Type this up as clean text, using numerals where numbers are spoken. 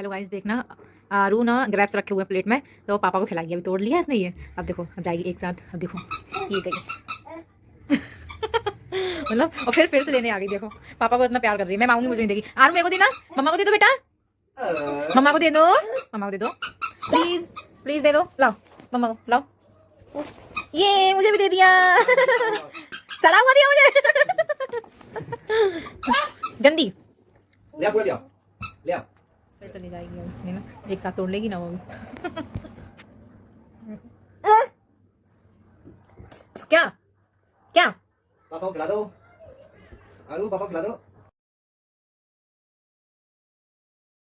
Hello guys, देखना आरू ना grasps रखे हुए हैं प्लेट में, तो पापा को खिलाएगी। अभी तोड़ लिया इसने ये। अब देखो, अब जाएगी एक साथ। अब देखो ये गई मतलब, और फिर से लेने आ गई। देखो पापा को इतना प्यार कर रही है। मैं मांगूंगी, मुझे नहीं देगी। आरू मेरे को देना, मम्मा को दे दो बेटा, मम्मा को दे दो, मम्मा को दे दो, प्लीज प्लीज दे दो। लाओ मम्मा को, लाओ। ये मुझे भी दे दिया सलाम कर दिया मुझे गंदी। ले आओ, पूरा ले आओ, ले आओ। फिर चली जाएगी अब, है ना। एक साथ तोड़ लेगी ना वो भी क्या क्या पापा को खिला दो, आरू पापा को खिला दो।